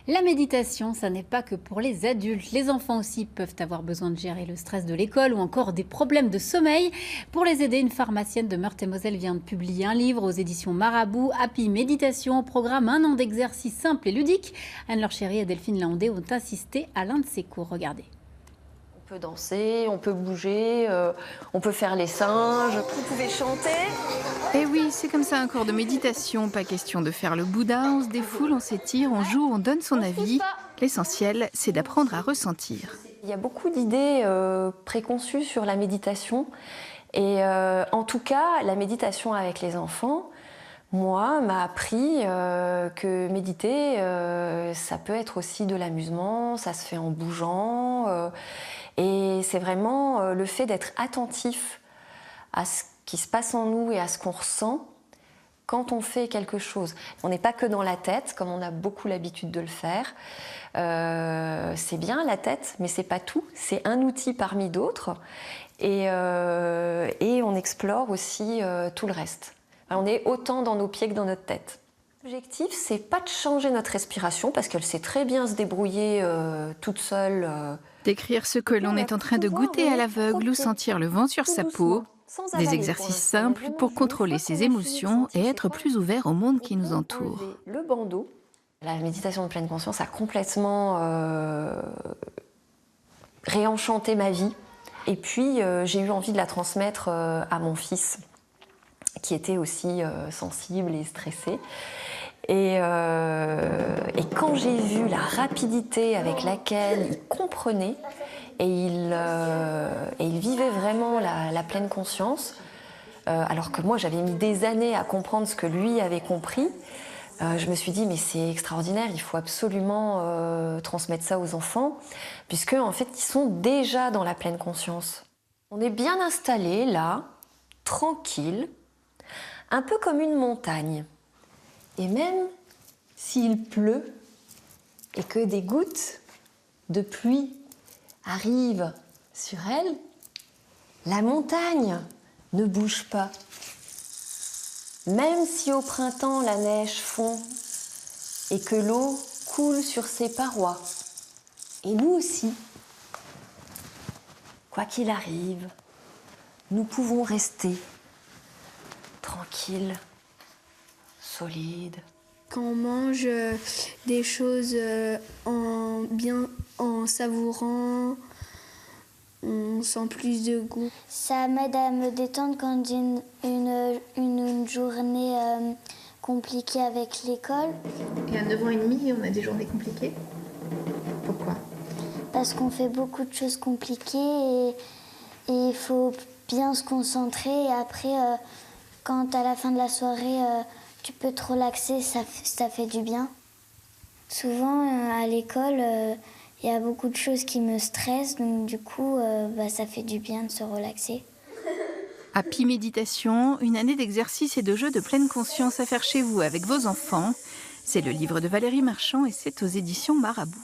La méditation, ça n'est pas que pour les adultes. Les enfants aussi peuvent avoir besoin de gérer le stress de l'école ou encore des problèmes de sommeil. Pour les aider, une pharmacienne de Meurthe-et-Moselle vient de publier un livre aux éditions Marabout, Happy Méditation, au programme un an d'exercices simples et ludiques. Anne-Laure Chéry et Delphine Laondé ont assisté à l'un de ces cours. Regardez. On peut danser, on peut bouger, on peut faire les singes. Vous pouvez chanter. Et oui, c'est comme ça un cours de méditation. Pas question de faire le Bouddha, on se défoule, on s'étire, on joue, on donne son avis. L'essentiel, c'est d'apprendre à ressentir. Il y a beaucoup d'idées préconçues sur la méditation. Et en tout cas, la méditation avec les enfants, moi, m'a appris que méditer, ça peut être aussi de l'amusement, ça se fait en bougeant. Et c'est vraiment le fait d'être attentif à ce qui se passe en nous et à ce qu'on ressent quand on fait quelque chose. On n'est pas que dans la tête, comme on a beaucoup l'habitude de le faire. C'est bien la tête, mais c'est pas tout. C'est un outil parmi d'autres. Et on explore aussi tout le reste. On est autant dans nos pieds que dans notre tête. L'objectif, c'est pas de changer notre respiration, parce qu'elle sait très bien se débrouiller toute seule. Décrire ce que l'on est en train de goûter à l'aveugle ou sentir le vent sur sa peau. Des exercices simples pour contrôler ses émotions et être plus ouvert au monde qui nous entoure. Le bandeau. La méditation de pleine conscience a complètement réenchanté ma vie. Et puis, j'ai eu envie de la transmettre à mon fils, qui était aussi sensible et stressé. Et quand j'ai vu la rapidité avec laquelle il comprenait et il vivait vraiment la pleine conscience, alors que moi j'avais mis des années à comprendre ce que lui avait compris, je me suis dit mais c'est extraordinaire, il faut absolument transmettre ça aux enfants, puisque en fait ils sont déjà dans la pleine conscience. On est bien installé là, tranquille, un peu comme une montagne. Et même s'il pleut et que des gouttes de pluie arrivent sur elle, la montagne ne bouge pas. Même si au printemps la neige fond et que l'eau coule sur ses parois. Et nous aussi, quoi qu'il arrive, nous pouvons rester tranquilles, solide. Quand on mange des choses en savourant, on sent plus de goût. Ça m'aide à me détendre quand j'ai une journée compliquée avec l'école. Et à 9 ans et demi, on a des journées compliquées. Pourquoi? Parce qu'on fait beaucoup de choses compliquées et il faut bien se concentrer. Et après, quand à la fin de la soirée, tu peux te relaxer, ça fait du bien. Souvent, à l'école, il y a beaucoup de choses qui me stressent, donc du coup, ça fait du bien de se relaxer. Happy Méditation, une année d'exercice et de jeux de pleine conscience à faire chez vous avec vos enfants. C'est le livre de Valérie Marchand et c'est aux éditions Marabout.